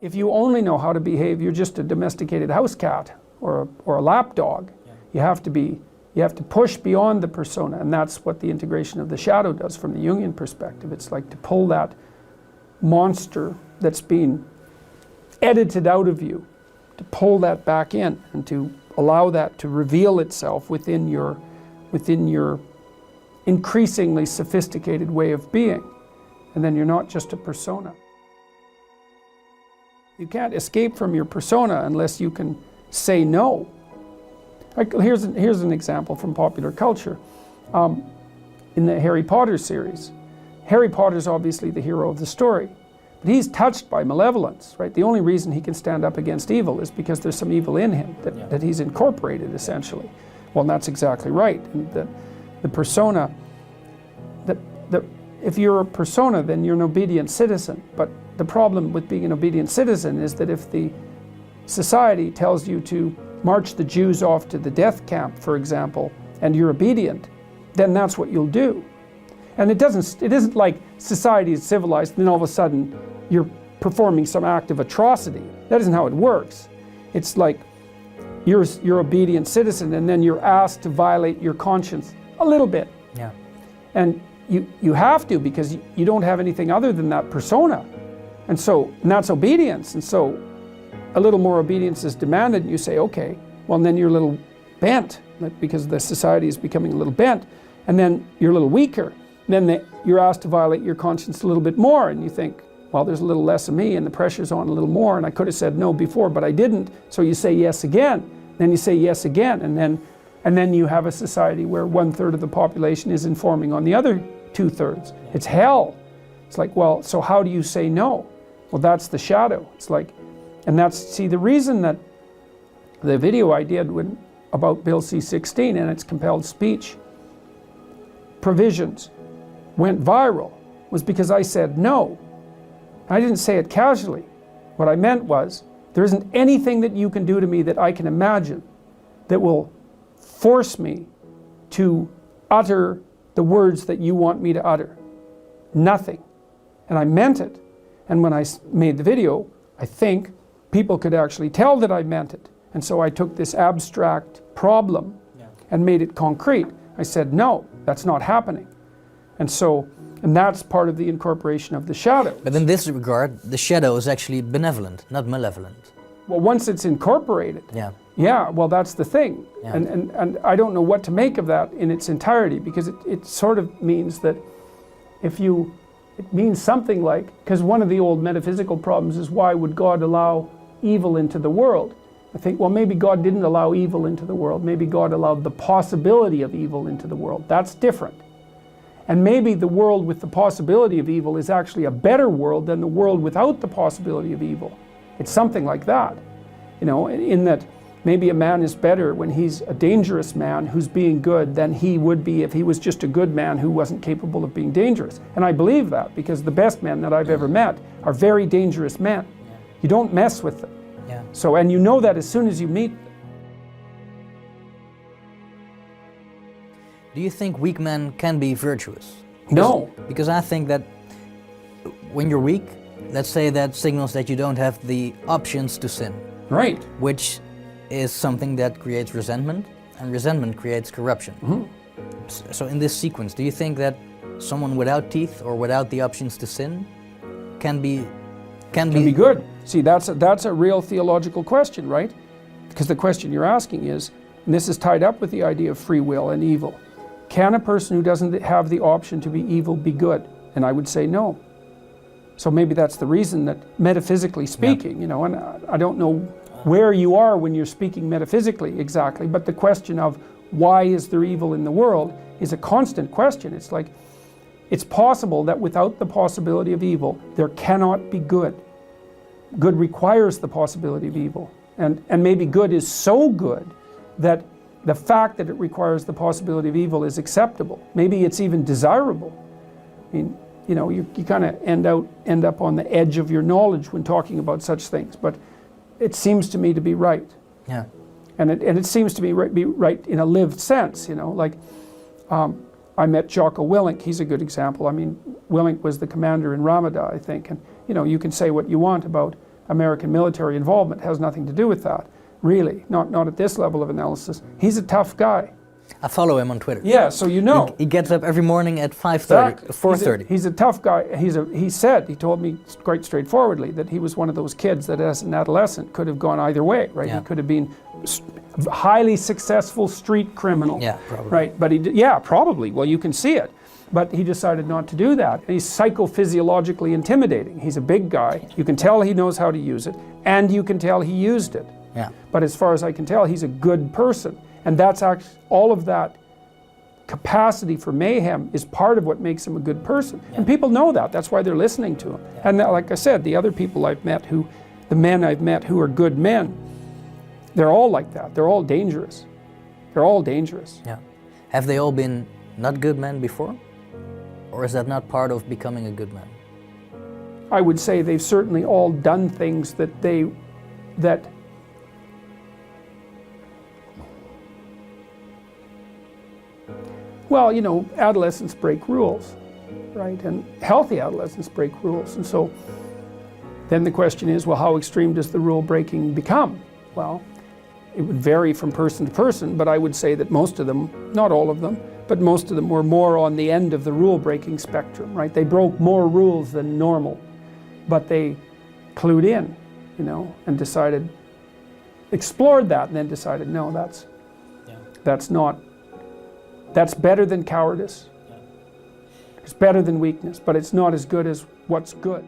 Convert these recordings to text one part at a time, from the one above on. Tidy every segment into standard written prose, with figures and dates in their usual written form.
If you only know how to behave, you're just a domesticated house cat or a lap dog. Yeah. You have to push beyond the persona, and that's what the integration of the shadow does from the Jungian perspective. It's like to pull that monster that's been edited out of you, to pull that back in and to allow that to reveal itself within your increasingly sophisticated way of being. And then you're not just a persona. You can't escape from your persona unless you can say no. Like, here's an example from popular culture. In the Harry Potter series, Harry Potter's obviously the hero of the story, but he's touched by malevolence, right? The only reason he can stand up against evil is because there's some evil in him that he's incorporated, essentially. Well, that's exactly right. And the persona, if you're a persona, then you're an obedient citizen. But the problem with being an obedient citizen is that if the society tells you to march the Jews off to the death camp, for example, and you're obedient, then that's what you'll do. And it isn't like society is civilized and then all of a sudden you're performing some act of atrocity. That isn't how it works. It's like you're obedient citizen and then you're asked to violate your conscience a little bit. Yeah. And you have to, because you don't have anything other than that persona. And that's obedience. And so a little more obedience is demanded and you say, okay, well, and then you're a little bent, because the society is becoming a little bent, and then you're a little weaker. And then you're asked to violate your conscience a little bit more, and you think, well, there's a little less of me and the pressure's on a little more, and I could have said no before, but I didn't. So you say yes again, then you say yes again, and then you have a society where 1/3 of the population is informing on the other 2/3. It's hell. It's like, well, so how do you say no? Well, that's the shadow. It's like, and see, the reason that the video I did about Bill C-16 and its compelled speech provisions went viral was because I said no. I didn't say it casually. What I meant was, there isn't anything that you can do to me that I can imagine that will force me to utter the words that you want me to utter. Nothing. And I meant it. And when I made the video, I think people could actually tell that I meant it. And so I took this abstract problem and made it concrete. I said, no, that's not happening. And that's part of the incorporation of the shadow. But in this regard, the shadow is actually benevolent, not malevolent. Well, once it's incorporated. Yeah, well, that's the thing. Yeah. And I don't know what to make of that in its entirety, because it sort of means that it means something like, because one of the old metaphysical problems is, why would God allow evil into the world? I think, well, maybe God didn't allow evil into the world. Maybe God allowed the possibility of evil into the world. That's different. And maybe the world with the possibility of evil is actually a better world than the world without the possibility of evil. It's something like that, in that maybe a man is better when he's a dangerous man who's being good than he would be if he was just a good man who wasn't capable of being dangerous. And I believe that, because the best men that I've ever met are very dangerous men. You don't mess with them. So, and you know that as soon as you meet them. Do you think weak men can be virtuous? No. Because I think that when you're weak, let's say that signals that you don't have the options to sin. Right. Which is something that creates resentment, and resentment creates corruption. Mm-hmm. So in this sequence, do you think that someone without teeth or without the options to sin can be good? See, that's a real theological question, right? Because the question you're asking is, and this is tied up with the idea of free will and evil. Can a person who doesn't have the option to be evil be good? And I would say no. So maybe that's the reason that, metaphysically speaking, and I don't know where you are when you're speaking metaphysically exactly, but the question of why is there evil in the world is a constant question. It's like, it's possible that without the possibility of evil, there cannot be good. Good requires the possibility of evil. And maybe good is so good that the fact that it requires the possibility of evil is acceptable. Maybe it's even desirable. I mean, you kind of end up on the edge of your knowledge when talking about such things, but it seems to me to be right. Yeah. And it seems to be right in a lived sense, I met Jocko Willink. He's a good example. I mean, Willink was the commander in Ramada, I think, and you can say what you want about American military involvement. It has nothing to do with that, really, not at this level of analysis. He's a tough guy. I follow him on Twitter. Yeah, so you know. He gets up every morning at 5:30, Exactly. 4:30. He's a tough guy. He told me quite straightforwardly that he was one of those kids that as an adolescent could have gone either way, right? Yeah. He could have been a highly successful street criminal. Yeah, probably. Right, but yeah, probably. Well, you can see it. But he decided not to do that. He's psychophysiologically intimidating. He's a big guy. You can tell he knows how to use it, and you can tell he used it. Yeah. But as far as I can tell, he's a good person. And that's actually, all of that capacity for mayhem is part of what makes him a good person. Yeah. And people know that. That's why they're listening to him. Yeah. And like I said, the other people I've met the men I've met who are good men, they're all like that. They're all dangerous. They're all dangerous. Yeah. Have they all been not good men before? Or is that not part of becoming a good man? I would say they've certainly all done things that well, you know, adolescents break rules, right? And healthy adolescents break rules. And so then the question is, well, how extreme does the rule breaking become? Well, it would vary from person to person, but I would say that most of them, not all of them, but most of them were more on the end of the rule breaking spectrum, right? They broke more rules than normal, but they clued in, you know, and explored that and then decided, no, that's better than cowardice. Yeah. It's better than weakness, but it's not as good as what's good.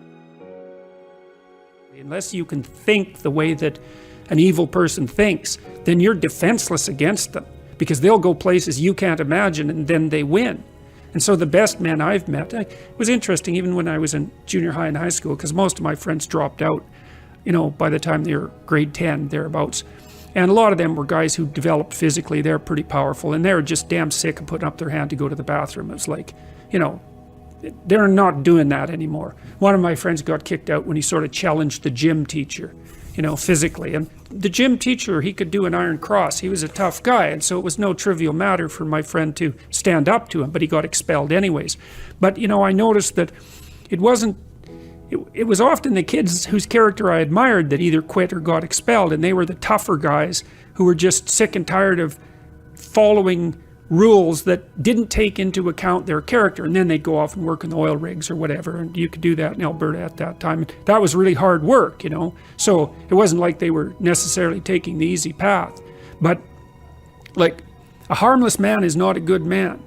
Unless you can think the way that an evil person thinks, then you're defenseless against them, because they'll go places you can't imagine and then they win. And so the best men I've met, it was interesting even when I was in junior high and high school, because most of my friends dropped out, you know, by the time they were grade 10, thereabouts. And a lot of them were guys who developed physically. They're pretty powerful, and they're just damn sick of putting up their hand to go to the bathroom. It's like, you know, they're not doing that anymore. One of my friends got kicked out when he sort of challenged the gym teacher, you know, physically. And the gym teacher, he could do an iron cross. He was a tough guy, and so it was no trivial matter for my friend to stand up to him, but he got expelled anyways. But, you know, I noticed that it was often the kids whose character I admired that either quit or got expelled, and they were the tougher guys who were just sick and tired of following rules that didn't take into account their character, and then they'd go off and work in the oil rigs or whatever, and you could do that in Alberta at that time. And that was really hard work, you know, so it wasn't like they were necessarily taking the easy path. But like, a harmless man is not a good man.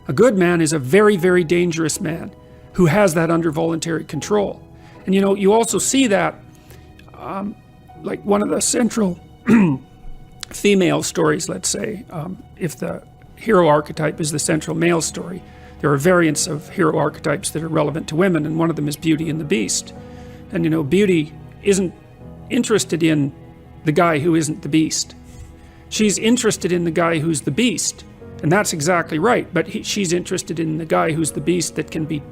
A good man is a very, very dangerous man who has that under voluntary control. And you know, you also see that, like one of the central female stories, let's say, if the hero archetype is the central male story, there are variants of hero archetypes that are relevant to women, and one of them is Beauty and the Beast. And you know, Beauty isn't interested in the guy who isn't the beast. She's interested in the guy who's the beast, and that's exactly right, but she's interested in the guy who's the beast that can be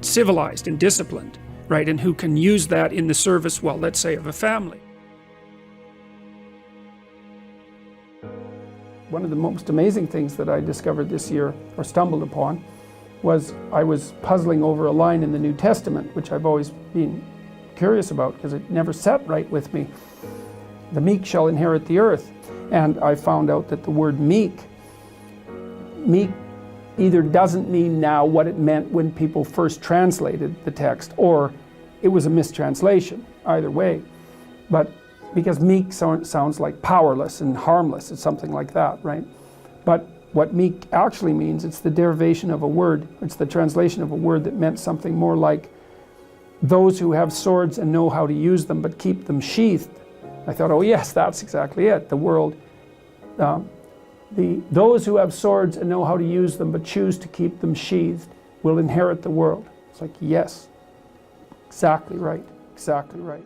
civilized and disciplined, right, and who can use that in the service, well, let's say, of a family. One of the most amazing things that I discovered this year, or stumbled upon, was I was puzzling over a line in the New Testament, which I've always been curious about because it never sat right with me. The meek shall inherit the earth. And I found out that the word meek either doesn't mean now what it meant when people first translated the text, or it was a mistranslation, either way. But because meek sounds like powerless and harmless, it's something like that, right? But what meek actually means, it's the derivation of a word, it's the translation of a word that meant something more like those who have swords and know how to use them but keep them sheathed. I thought, oh yes, that's exactly it. The world, those who have swords and know how to use them but choose to keep them sheathed will inherit the world. It's like, yes, exactly right, exactly right.